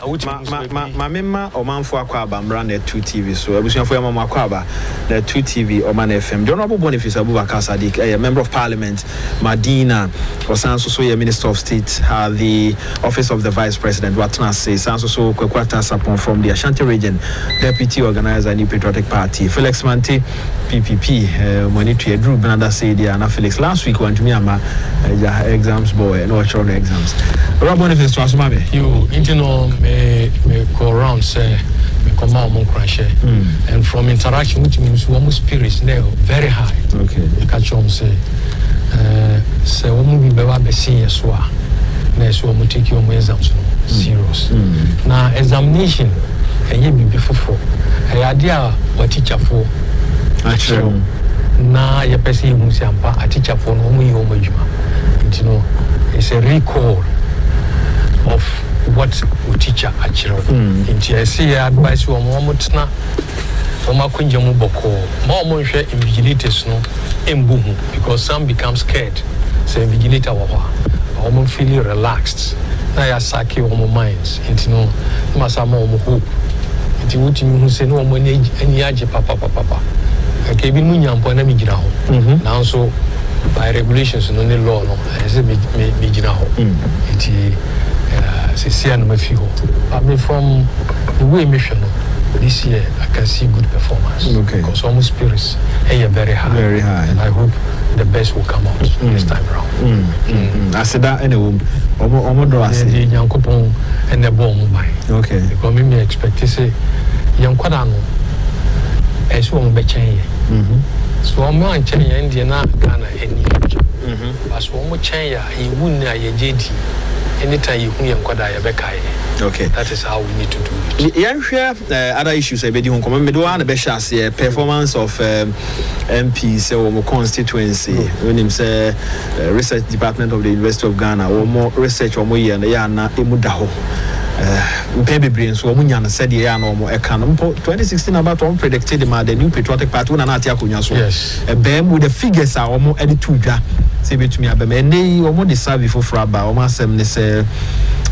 Mamma or Manfo Aquaba, ran at 2 TV, so I was for Mamma Aquaba, the 2 TV or Man FM. The Honorable Boniface Abubakar Sadiq, a member of Parliament, Madina, or Sanso, Minister of State, the Office of the Vice President, Watna says, Sanso Kwakwata Sapon from the Ashanti region, Deputy Organizer, New Patriotic Party, Felix Manti, PPP, Monetary, Drew Benada said, and Felix last week went to Myanmar, exams boy, no children exams. Rob Boniface to us, Mabe. You, me go around, say, me come out, mon crash, and from interaction with me, one spirits now very high. Okay. You catch on say, one be be seen as well. Next, one take your exams serious. Now, examination, and you be before. I idea what teacher for. Actually, now your person who's a teacher for no me home, you know, it's a recall of what we teach our children. In TSC, advice you on Momotna, Omakunja Muboko, more share invigilators no, embuhu, because some become scared. Say, invigilator, or feeling relaxed. Now, you sake your minds, into no, Masamo hope. Into what you say, no money, any age, papa. Okay, be Munyam Ponamijina. Now, so by regulations, no law, no, I say, Mijina. I mean, from the way mission this year, I can see good performance. Okay. Because almost spirits are very high. Very high. And I hope the best will come out this time around. I said that anyway. The young couple and the bomb by. Okay. Because me expect to say, young Quadano, as one be change. So I'm not changing Indiana, Ghana, and future. As one more change, he wouldn't a JD. Anytime you hear okay, that is how we need to do it. Yeah, share other issues. I bet you come. Me do one the best performance of MPs or constituency. When him say research department of the University of Ghana or more research or more year na na emudaho. Baby brains or Munyana said yeah no more. 2016 about one predicted the new patriotic party when Anatia Kunyaso. Yes. A bam with the figures are almost edit to ja. Say to me, I may almost deserve before Fraba or my sem say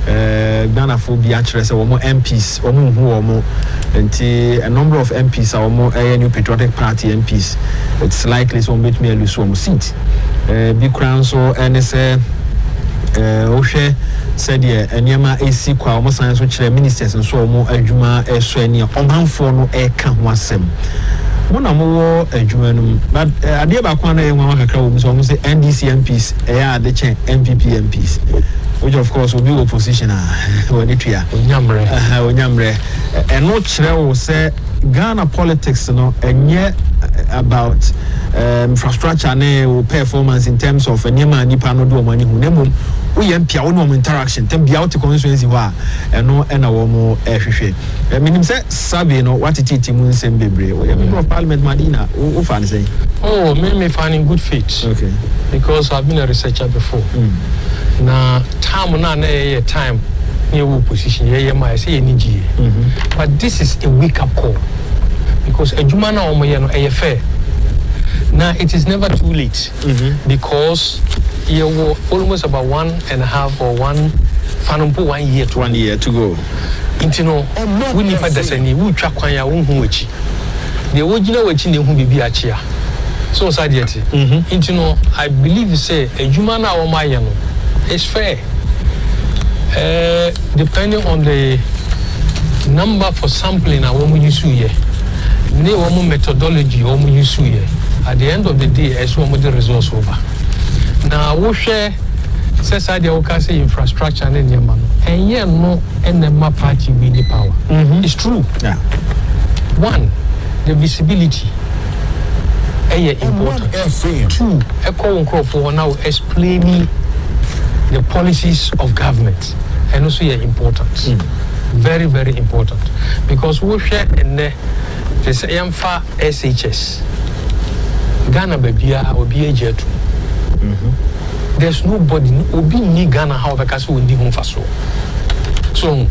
Ghana for Beatrice or more MPs or more a number of MPs are more a new patriotic party MPs. It's likely so make me a lose one seat. Big crown so NSA Oshe said yeah, and Yama AC kwa almost science which ministers and so more Juma Swenia on for no air can wasem. One more Jumanum, but I did about one so almost say NDC MPs, the chain MPP MPs, which of course will be opposition when it here. Onyamre, and what will say Ghana politics, and yet about infrastructure and performance in terms of Nyama Nipa no do money who name we MP no interaction tem bia out constituency wa eno na wo mo ehwehwe minim say sabi no what it mu nsem bebre we member of Parliament Madina who fan say oh me finding good fit. Okay, because I've been a researcher before. Na time na time new position my say energy. But this is a wake up call because ejuma na omo ye no fair. Now it is never too late because you were almost about 1.5 or 1 year to 1 year to go. Intino, we need to say we track when you won't the original watching the who be a chair. So sadiety. Intino, I believe you say a human or mayano is fair. Depending on the number for sampling a woman use here. Ne woman methodology woman use here. At the end of the day, as one of the results over. Now, we share says I say infrastructure and Yaman, and yeah, no, and the map party with the power. It's true. Yeah. One, the visibility. Important. Two, echo crop for now explaining the policies of government, and also important. Very, very important because we share in the SHS. Ghana Babia or BA there's nobody Obi ni Ghana how because we need home for so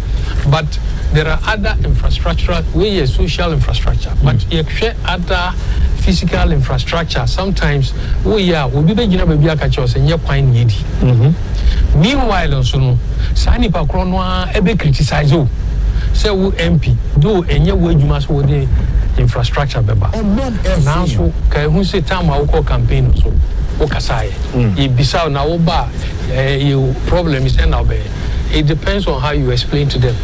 but there are other infrastructure we social infrastructure but you share other physical infrastructure sometimes we be begin Babia catch us and you're quite needy. Meanwhile also no sani pa krono ebe criticize say wo MP do enye wo adwuma so wo de infrastructure beba now so kai hu say time a wo call campaign so wo kasaye e bisa na wo ba you problem is now be it depends on how you explain to them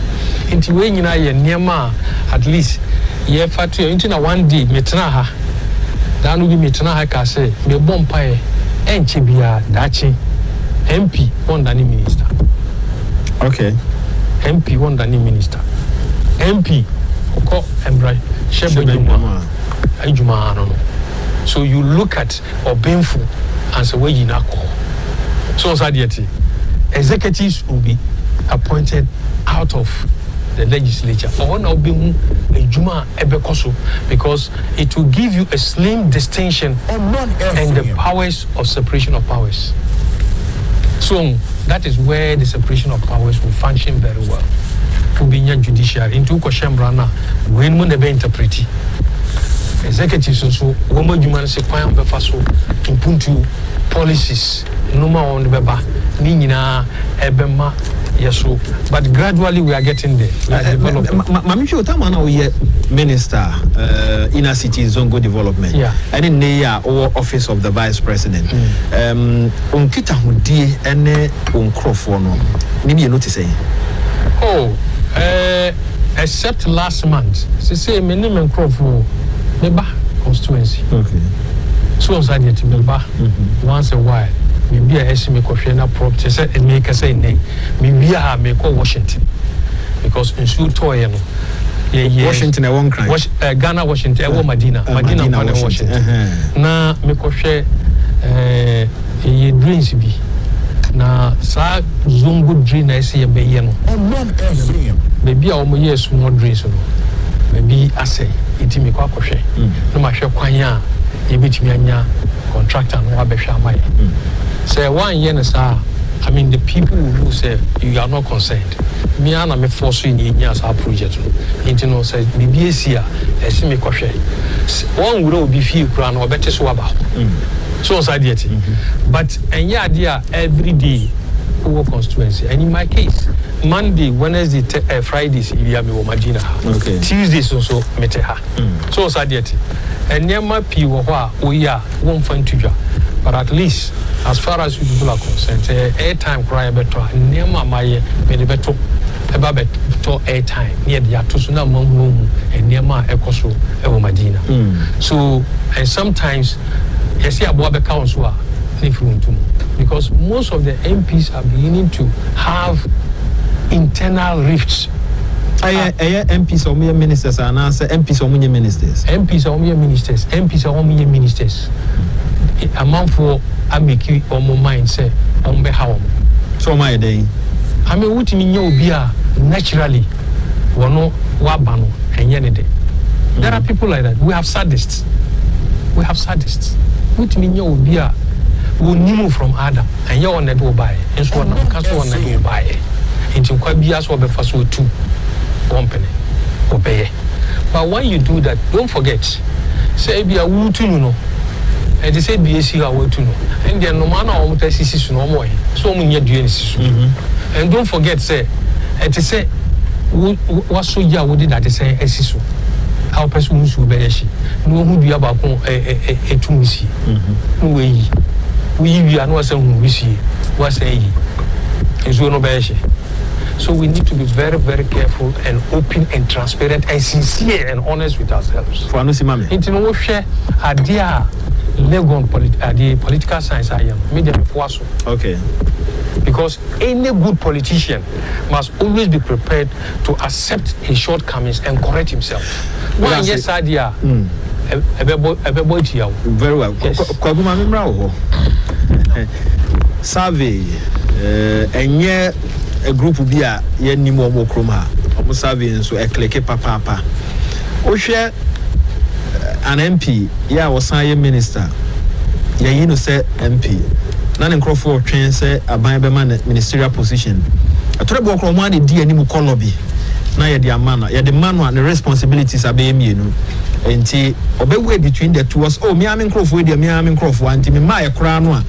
inti we nyina ye niema at least ye fatu inti na one day metena ha danu bi metena ha ka say me bompa e enche bia dachi MP one dani minister. Okay. MP one dani minister. MP oko embra shebejuma ajuma no. So you look at Obenfu and say where you na call. So sadieti executives will be appointed out of the legislature. Or now be ejuma ebekoso because it will give you a slim distinction and the powers of separation of powers. So that is where the separation of powers will function very well. Kubinya judiciary into Koshembrana, when mun be interpreti. Executives so woman human se kwan be faso impuntu policies no ma on beba ni nyina ebema yeso but gradually we are getting there. Mami sure time na we minister inner city zone go development and in near or office of the vice president onkita hodie ene onkrofo no ni be notice say except last month say minimum onkrofo meba constituency so on side yet meba once a while me be a esime kohwe na property say e make say nay me be a me call Washington because in shoot toy no Washington e won cry Ghana Washington e wo Medina Washington na me kohwe ye dreams bi na sa zongo dream na say be ye no me be a o mo yes small dreams no me be asay iti me kwa kohwe no ma hwe kwan a ye betimi anya contractor no abehwe amaye say 1 year sir I mean the people who say you are not concerned me ana me force in as our project into no say BBC a esi me kohwe one wuro obi fie kura na obete so aba so side yet but enye ade every day who constituency and in my case Monday Wednesday Fridays we are me Medina Tuesdays also mete ha so side yet and nyama pi wo ho a we are won fan tudwa but at least as far as people are concerned airtime cry better nyama maye me beto eba beto airtime near the atoso na mamu and nyama ekoso e wo Medina so and sometimes you see abo be council a because most of the MPs are beginning to have internal rifts. MPs or ministers and answer MPs or ministers. MPs or ministers. MPs or ministers. A month for Amiki or my mind say on behalf. So my day. I mean, what you mean you be naturally wano wabano and yenide. There are people like that. We have sadists. What you mean you be we knew from Adam and you want to do buy and so on cancel on to buy into quite be as well before so two company obey but when you do that don't forget say be a woo to know and they say be a see our to know and then no man or mutasi no more so many and don't forget say and to say what so ya would that say esiso how person should be she no who be about a to see no way we are not saying we see what say is no beshi. So we need to be very, very careful and open and transparent and sincere and honest with ourselves. For no simame. Into no share idea legon the political science I am media before so. Okay. Because any good politician must always be prepared to accept his shortcomings and correct himself. One yes idea. Very well. Kwaguma memra ho. Survey enye a group bi a ye nim omo krom ha. Omo survey nso e click papa. O hwe an MP ya wosan ye minister. Ya yi no say MP. Na ne nkrofo twen say aban be man ministerial position. Atore bo krom ma de di anim color bi. Na ye de amana, ye de manual and responsibilities abe mienu. Enti obewe between the two was me am nkrofo de me am nkrofo anti me ma ye kra no a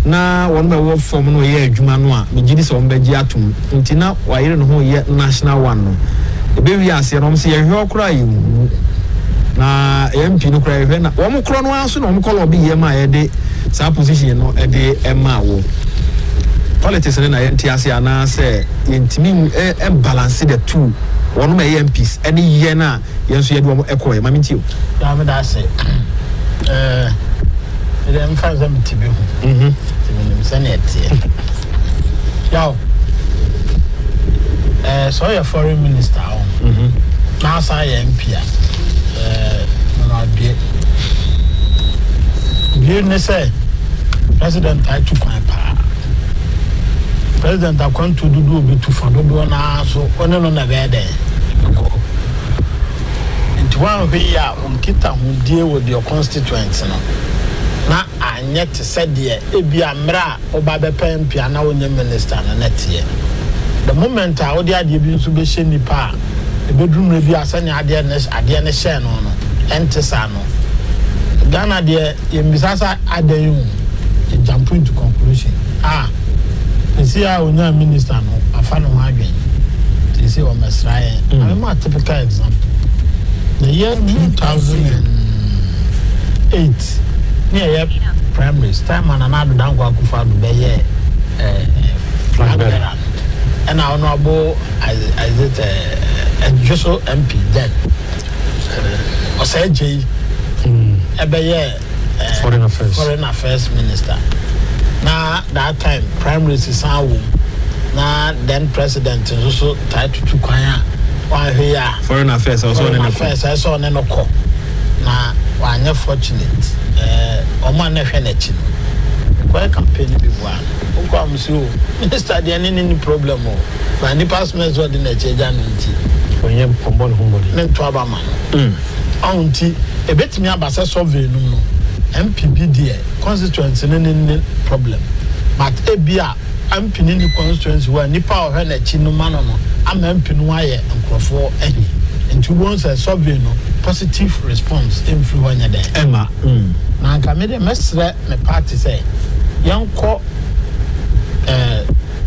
na won be wo form no ye adwuma no a me gidi so mbeji atom nti na wayere no ho ye national one no Baby, I see, I'm seeing your crying. Na MP no cry, na wɔn korɔ no aso na wɔn kɔlɔ bi yɛ ma yɛde saa position no ɛde ɛma wo. Politics na yɛnti ase ana sɛ yɛntimi balance the two. Wɔn ma yɛ MPs ɛne yɛ na yɛn nso yɛde wɔn ɛkɔ yɛ ma mi ti o. Ya me da se. Ɛdɛ mfa sɛ mti bi ho. Tinim sɛ na ɛteɛ. Yaw. So yɛ foreign minister o. Na asa yɛ MP a. Bie ne say president I took my power. President I want to do be to for do na so one no na be there. Into one we ya kita ho die with your constituents no. Na anye te said there e bia mra oba be MP na wonye minister na netie. The moment I odi ade bi nso be hye nipa e bedrum na bi asane ade ne share no no entesa no Ghana de yembisasa adeyu e jump into conclusion see how onya minister no afa no adwen they say o mesrae I'm a typical example the year 2008 near primaries time and another down go akufa do be here and our honorable as it just MP then or say J foreign affairs minister. Now that time primaries is our now then president is also tied to Kwanya one here foreign affairs also foreign affairs I saw no call now one fortunate omo na hwe na chi no campaign bi bua o am so minister dey any problem o na ni passment so dey na cheja no nti onye pombo no hombo ne to aba ma onti ebetimi abasa survey no MPB there constituency no problem but ebia MP ni constituency wa nipa o hwe na chi no ma no am MP no aye nkrofo ehi nti once a survey no positive response influence there Emma na nka me de mesre me party say yanko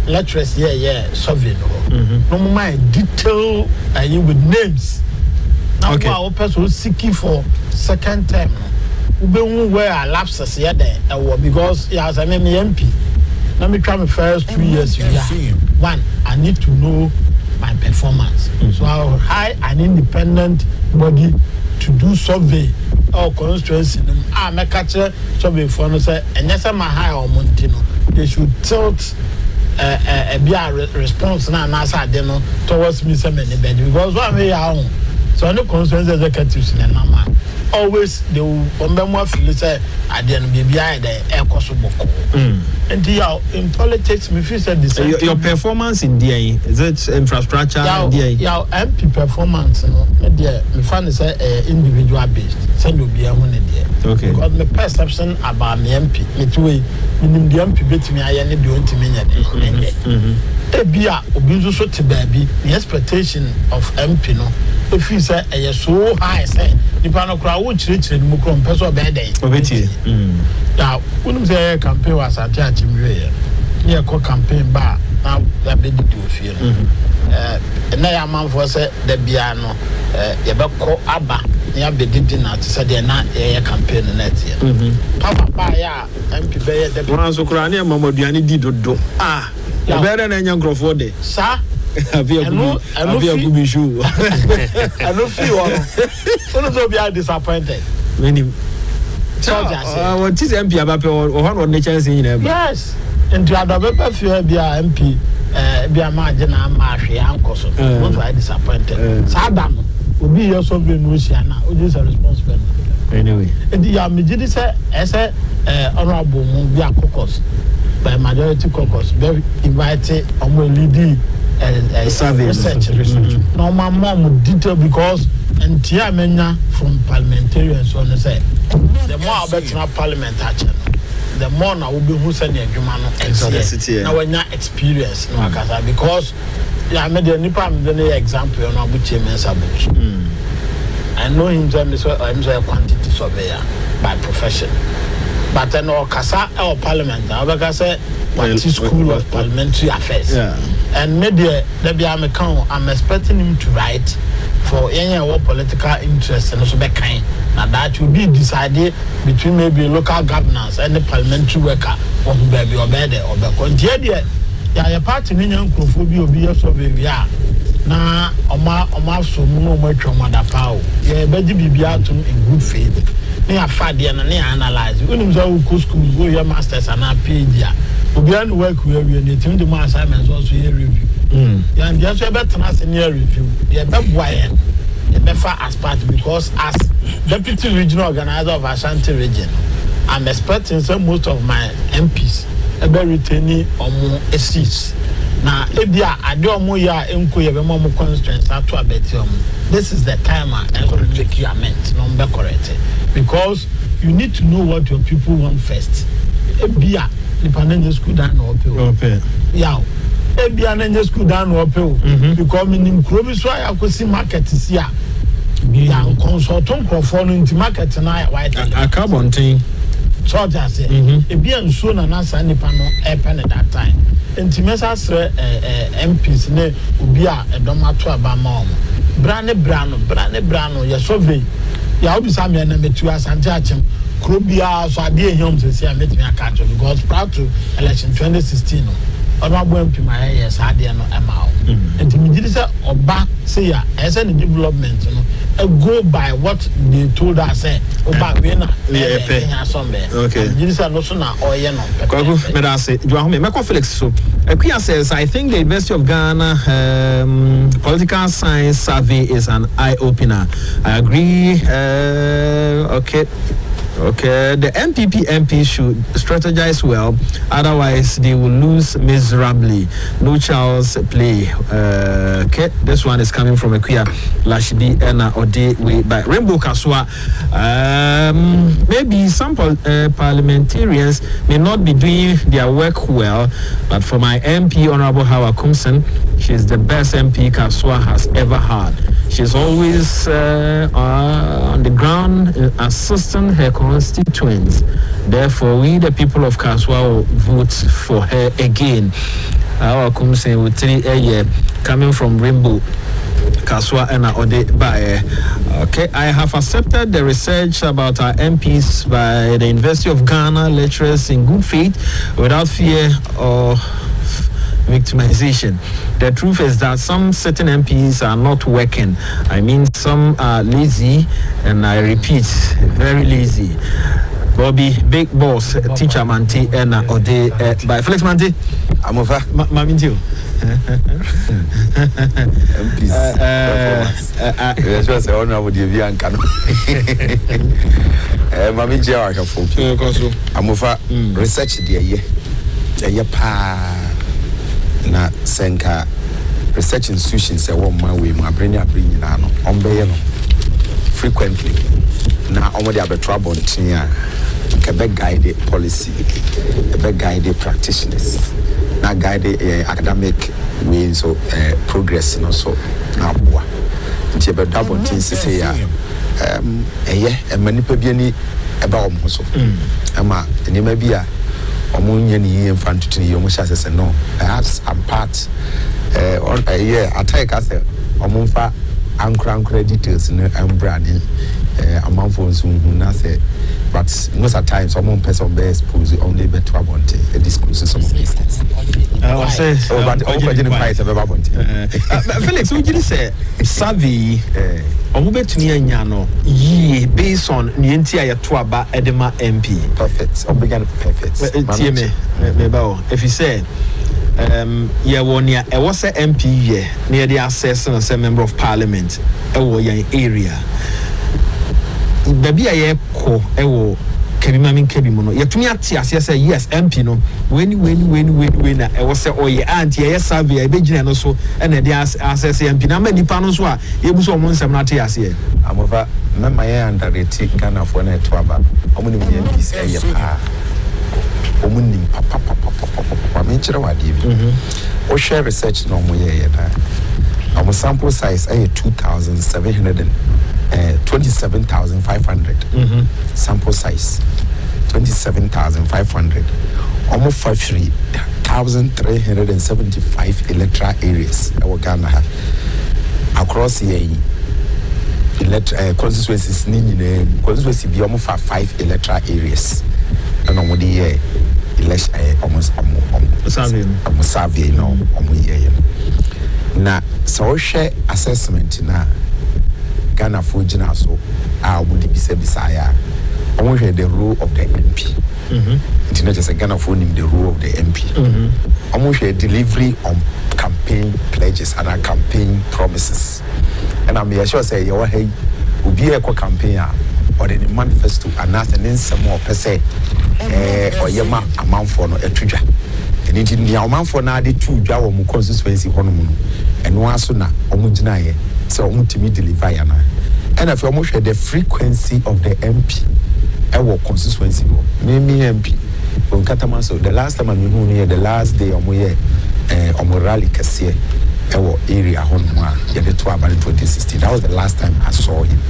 lecturers here survey no no my detail with names now okay. Our person seeking for second term ube where lapses here there because as I mean MP let me try my first 2 years one I need to know my performance so I'll hire an independent body to do survey or constituency make a survey for no say and yes my high or montino they should tilt be a response na answer no towards me some anybody because one way out so no constituency executives na normal always they will remember feel say at the end be behind the air cost boko and in politics me feel said this your performance in DA is it infrastructure DA your MP performance no there me find say individual based send obi a one there okay because my perception about me MP me two way minim the MP betimi aye ne de ontimi nya de ebia obi nso so te baabi the expectation of MP no if you say so high say nipa no kra wo chire mu kro mpeso be den obetie ya unum say campaign was at achimwe ye ko campaign ba na ya be di ofie no na ya manfo say da bia no ye be ko aba ya be di na to say de na ye campaign na tie papa ba ya MP be ye da wan so kra na mamaduane di dodo ya be na nya nkrofo de sa Avia Gubi show. I don't feel one. So be disappointed. When him. What is MP about or one nature in yes. And to other paper feel be a MP, be a margin and marry uncle. So I disappointed. Sadam will be also being Luciana, who is a responsible. Anyway, and the Amijidi said, as a honorable be a caucus by majority caucus, very invited on my leading. Research. No, my mom detail because and Tia Mena from parliamentarians on the say the more I bet not parliament the more now will be who send your human now when you experience no because I made a nipa the example on Abu Chairman's Abuch. I know him I'm a quantity surveyor by profession. But I know Kasa or Parliament, I say what is School of Parliamentary Affairs. and maybe I'm expecting him to write for any political interest and also be kind. Now that will be decided between maybe local governance and the parliamentary worker or who be or better or be your party in Nyankophobia will be a survey. Na oma so mu no twoma da pawo ye beji bibia atum in good faith ne afade na ne analyze unim so go school go your masters and PhD obi an work we ne tim de mo assignments also ye review ya ndia so be tena senior review ye be boye ye be fa as part because as deputy regional organizer of Ashanti region I'm expecting some most of my MPs ebe retaining omo seats. Na ebia ade omo ya enko ye be mo constraints ato abeti omo. This is the time I make you amend no be correct because you need to know what your people want first. Ebia the panenje school down no ope. Yeah. Ebia nenje school down no ope because minim krobi so akosi market si a ya consultant crofo no nti market na white akabontin so just say ebia nso na na sa nipa no pen at that time. Intimesa sre MPs ne obi a edomato abama omo brane brano ye survey ya obi sa me na metu asante achem krobia so ade ehom sese a metimi aka because prior to election 2016 no Oba MP my yes ade no emao intimi gidi say oba say ya ese the development no go by what they told us say oba we na okay gidi say no so na oye no kwagu me da say do ahome me Felix so Equia says I think the University of Ghana political science survey is an eye opener. I agree. Okay, the MP should strategize well, otherwise they will lose miserably. No child's play. Okay, this one is coming from Equia Lashidi Ena Ode way by Rainbow Kaswa. Maybe some parliamentarians may not be doing their work well, but for my MP, Honorable Hawa Kumsen, she's the best MP Kaswa has ever had. She's always on the ground assisting her constituents. Therefore, we, the people of Kaswa, will vote for her again. Our Kumsen with 3 a year coming from Rainbow Kaswa and Ode Bae. Okay, I have accepted the research about our MPs by the University of Ghana lecturers in good faith, without fear or victimization. The truth is that some certain MPs are not working. I mean, some are lazy, and I repeat, very lazy. Bobby, big boss, teacher Manti, and Ode by Felix Manti. I'm over. Mamindio. MPs. Yes, yes, I honor with the Bianca. Mamindio, I can focus. I'm over. Research the year. Na senka research institutions say one man way my brain bring na no ombe no frequently na omo dey abeto abontin a ke be guide policy be guide practitioners na guide academic way so progress no so na boa nti be abontin say ya manipa bi ani e ba omo so ama enema bi a omunye ni infantry ni yomo shase say no perhaps I'm part attack as omunfa ankra details no ambrani amamfo nso na say but most of times some person be exposed only be to abonte a discourse some business I say but didn't price of abonte Felix we did say savvy omo betumi anya no ye based on nienti ayeto aba edema MP perfect obigan perfect tie me ba o if you say yeah one year I was a MP ye near the access and as a member of parliament yan area baby aye ko ewo kebi mami kebi mo no yetumi ate ase say yes MP no when na e was say oh yeah anti yes survey e be gina no so and e dey access MP na ma nipa no so a yebuso omo nsem na ate ase amova mema ye underrate Ghana for na to aba omo ni MP say ye pa omo ni papa me chira wade bi o share research no mo ye na omo sample size 27,500 sample size 27,500 almost 5 free 1,375 electoral areas ɛwɔ Ghana ha across here constituencies constituency bi ɔmo fa 5 electoral areas ɛna ɔmo de yɛ election ɔmo survey na ɔmo yɛ na sɛ ɔhwɛ assessment na Ghana fo gyina so a ɔmo de bisa ya ɔmo hwɛ the role of the MP nti na kyerɛ Ghana fo nim the role of the MP ɔmo hwɛ delivery on campaign pledges and campaign promises and I'm sure say you are hey obi e ko campaign or the manifesto announce an nsɛm per se or yema amanfo no etudwa eni nti nia amanfo na de tudwa wo mu constituency hono mu no eno aso na omo gina ye say omo timi deliver ya na and if omo hwɛ the frequency of the MP ewo constituency wo me MP on Katama. So the last time I knew here, the last day omo ye omo rally kese ewo area honwa ye de to about 2016. That was the last time I saw him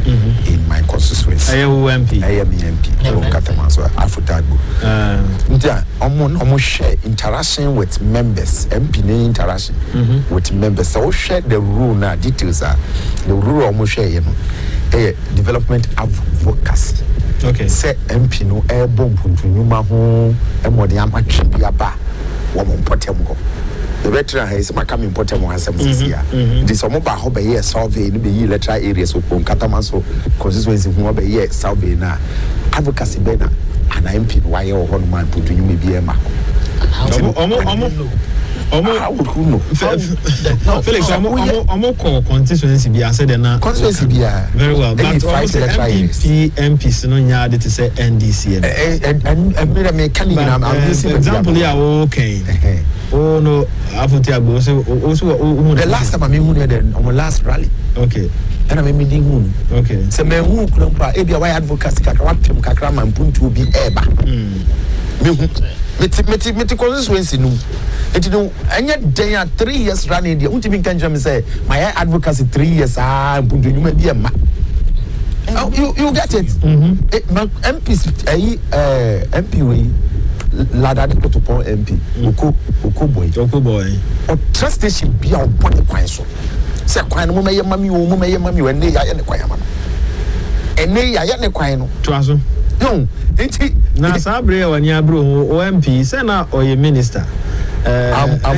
in my constituency. I am MP on Katama. So Afutagbo. Ntia omo share interaction with members, MP interaction with members. So share the rule na details are the rule omo share you know development advocacy. Okay. Say MP no bomb puntu nyuma ho emode amatwe bia ba wo mo potem go. The veteran has my coming potem ho asem sisia. This omo ba ho be ye survey no be yi electoral areas so Katama so constituency ho be ye survey na advocacy be na ana MP no waye ho no man puntu nyuma bia ma. Felix, I'm constituency be said na constituency be very well. But MPs no nya to say NDC. Example here okay. Oh no, Afutiagbo also the last time I mean on my last rally. Okay. And I mean meeting okay. So me hu klompa e bia why advocacy kakra watem kakra man puntu bi eba. Meti constituency no. It no anya day 3 years running there. Untimi kanjam say my advocacy 3 years puntu nyuma bi ema. You get it? MPs MP we Lada de Kotopon MP Oko boy or trust station be our body kwan so say kwan mo meye mami o mo meye mami we ne ya ne kwan ma ene ya ne kwan no to aso no enti na sabre wani abro o MP say na oye minister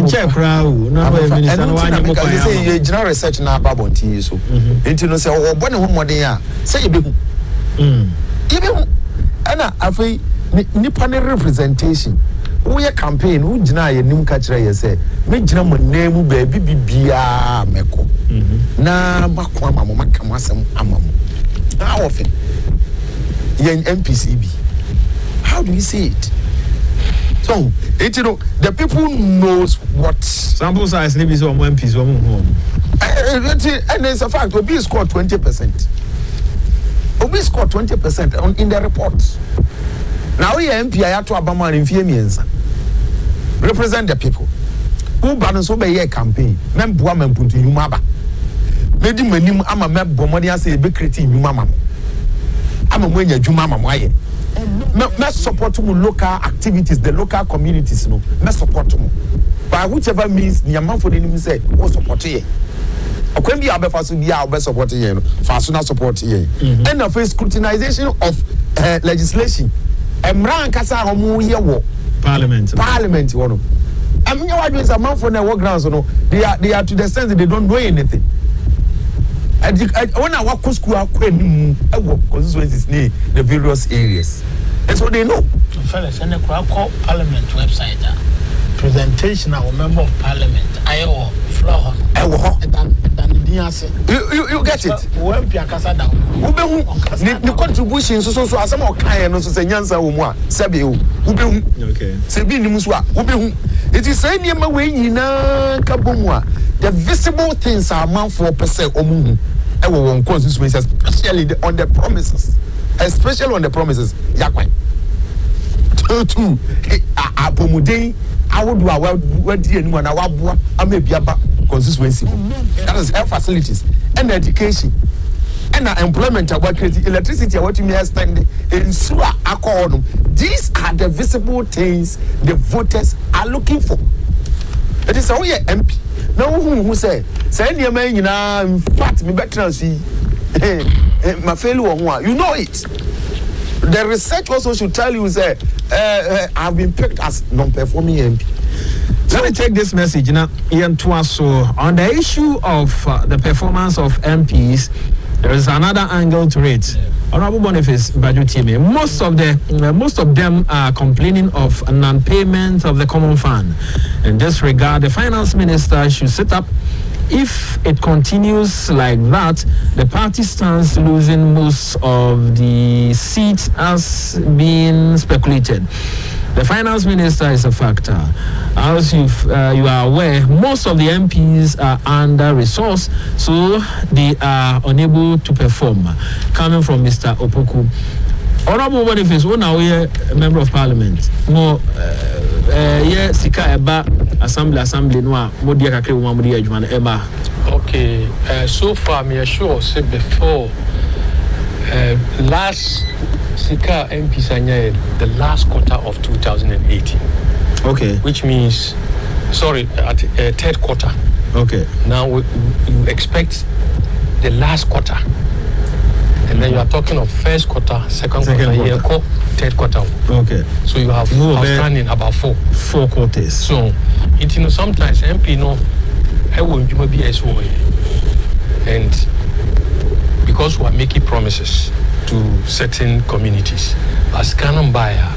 check crowd na oye minister no wani mo kwan say you general research na babonti so enti no say o bone ho moden a say yebehu yebehu ana afei nipa ne representation wo ye campaign wo gina ye nim ka kire ye say me gina mo name ba bibia meko na makwa amamo makam asem amamo how often yen MPCB how do you see it so it you know the people knows what sample size ni be so MPs wo mo and it's a fact Obi scored 20%. Obi scored 20% in the report. Now we MP ayato abama in miensa represent the people who ban so be campaign memboa mempuntu nyuma ba medi manim ama mebbo modi ase be create nyuma mamo ama mo nya dwuma mamo aye me support mu local activities the local communities no me support mu by whichever means the amount for the nim say wo support ye akwem bi abefa so bia obe support ye no fa so na support ye and the first scrutinization of legislation Emran kasa homu ye wo parliament wono amnya wadwe say man for na work grounds no they are to the sense that they don't know anything when I walk school akwanim ewo constituencies near the various areas and so they know fellas and the call parliament website presentation of a member of parliament ayo floor you get it when piakasa down ubehu the contribution so asem okan no so say nyansa wo mu a sebe ubehu okay sebi nim so a ubehu it is say niam we nyina ka bomu a the visible things are man for percent omuhu e wo won constituency especially on the promises yakwan to apomuden awodo a wadi anu na waboa amabiaba constituency that is health facilities and education and employment about creating electricity what you may extend in sewer accord. These are the visible things the voters are looking for It is all your MP. No who say your man, you know, in fact, me better see. My fellow one, you know it. The research also should tell you, say, I've been picked as non-performing MP. Let me take this message now, Ian Tuaso. On the issue of the performance of MPs, there is another angle to it. Honorable Boniface Bajutime, most of them are complaining of non-payment of the common fund. In this regard, the finance minister should set up. If it continues like that, the party stands losing most of the seats as being speculated. The finance minister is a factor. As you are aware, most of the MPs are under-resourced, so they are unable to perform. Coming from Mr. Opoku. Honorable Boniface, when are we a member of parliament? No, yeah, Sika Eba, Assembly, no, Modia Kakri, Modia Juan Eba. Okay, so far, me assure, say before, last Sika MP Sanya, the last quarter of 2018. Okay. Which means, sorry, at third quarter. Okay. Now you expect the last quarter. And then you are talking of first quarter, second quarter, third quarter. Okay. So you have outstanding about four quarters. So, sometimes MP I won't be as well. And because we are making promises to certain communities, as canon buyer,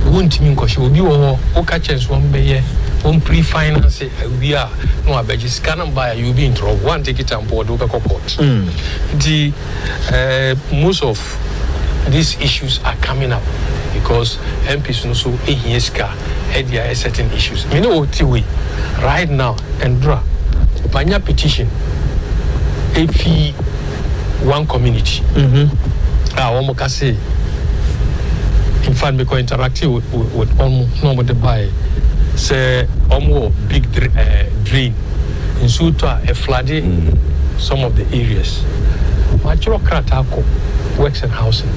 won't mean because you will be or catches one bay, one pre-finance we are no abegis canon buyer, you'll be in trouble. One take it and board over court. The most of these issues are coming up because MPs also a certain issues. You know what we right now and draw Banya petition if one community. Say in fact because interacting with almost the buy say almost big drain in Suta a flooding some of the areas. Natural Kratako works and housing.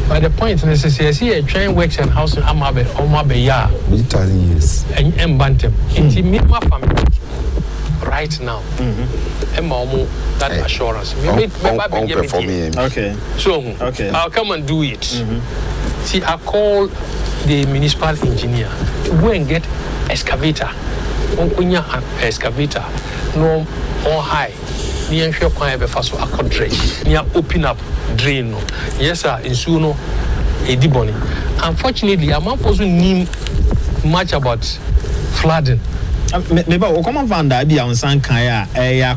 By the point necessary, see a train works and housing Amabe ya 1,000 years and Bantam. It's in my family right now. That assurance. Okay. So I'll come and do it. See, I call the municipal engineer to go and get excavator. Excavator. No on high. Near sure can have so a country. Near open up drain. Yes, sir. In Suno, Ediboni. Unfortunately, I'm not supposed to know much about flooding. Maybe we come on van that be on San Kaya,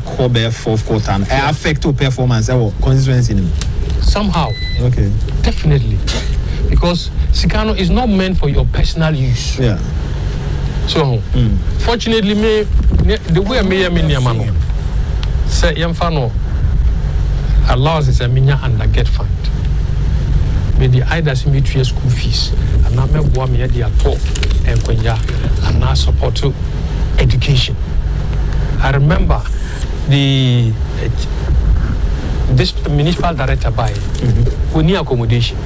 Kobe fourth quarter, affect to performance or constituency. Somehow. Okay. Definitely. Because Sikano is not meant for your personal use. Yeah. So, fortunately, the way I may say Yamfano allows us a minya and a get fund. May the either symmetry school fees and now me boa me the ato and kwenya and now support to education. I remember this municipal director by we need accommodation.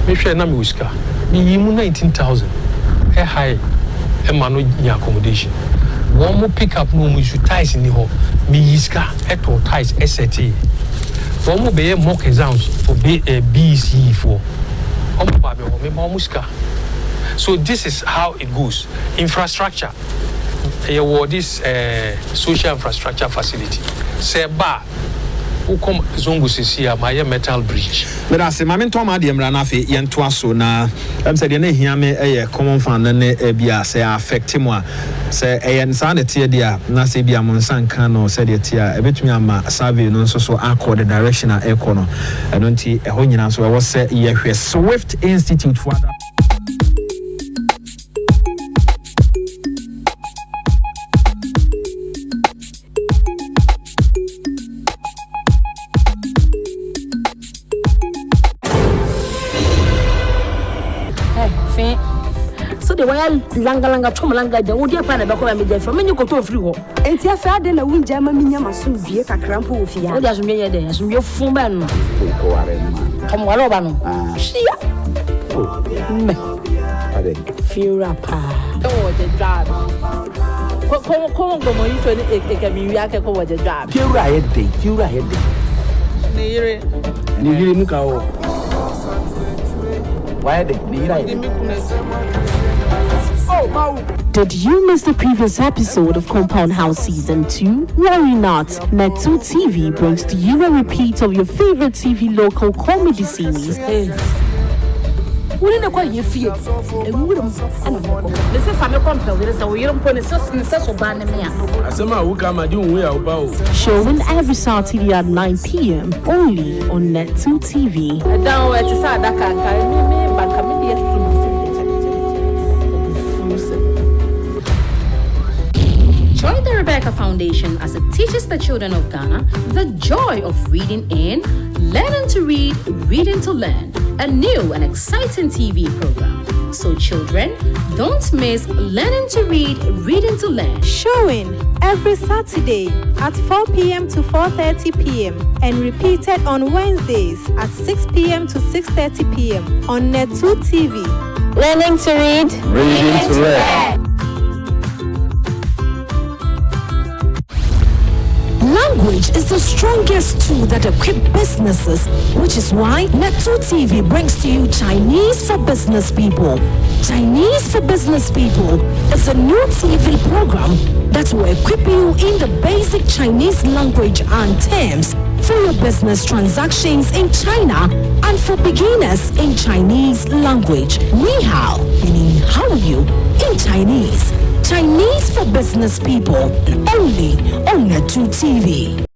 Me share na me wiska. Me yimu 19,000. High e manu ni accommodation. One more pick up no we should ties in the hall. Me yiska eto ties SAT. One more be mock exams for BC for. So this is how it goes. Infrastructure. This social infrastructure facility. Say ba ukom zongo sisia my metal bridge. But I say mamen Tom Adi Mranafe yen twaso na said ye hia me common fund ne bia say affect mo say nsa de tie dia na say bia mo nsan kan no say de tie e betumi ama survey no so accord the direction a eco no eno nti e ho nyina so e wo say ye hwe Swift Institute for other langa chomlanga ja wodi apa na beko ya meja from menyu koto free ho enti afa de na wunja ma minya maso bie kakrampo ofia wodi asumye ye de asumye fun ba no ko ware ma kom wale oba no shia me ade fiura pa o de drive Come on, you to a community over the job. Fiura headache, Fiura headache. Nihiri Mukao. Why the Did you miss the previous episode of Compound House Season 2? Worry not, Net2 TV brings to you a repeat of your favorite TV local comedy series. Wouldn't quite you feel a woman and this is family company. There is a weird point of success of Banamia. Asama who come and do we are about. Showing every Saturday at 9 p.m. only on Net2 TV. Down where to say that can me, but come Join the Rebecca Foundation as it teaches the children of Ghana the joy of reading in Learning to Read, Reading to Learn, a new and exciting TV program. So children, don't miss Learning to Read, Reading to Learn. Showing every Saturday at 4 p.m. to 4:30 p.m. and repeated on Wednesdays at 6 p.m. to 6:30 p.m. on Net2 TV. Learning to read, Reading to Learn. Language is the strongest tool that equips businesses, which is why Net2 TV brings to you Chinese for Business People. Chinese for Business People is a new TV program that will equip you in the basic Chinese language and terms for your business transactions in China and for beginners in Chinese language. Ni hao, meaning how are you, in Chinese. Chinese for Business People, only on Net2 TV.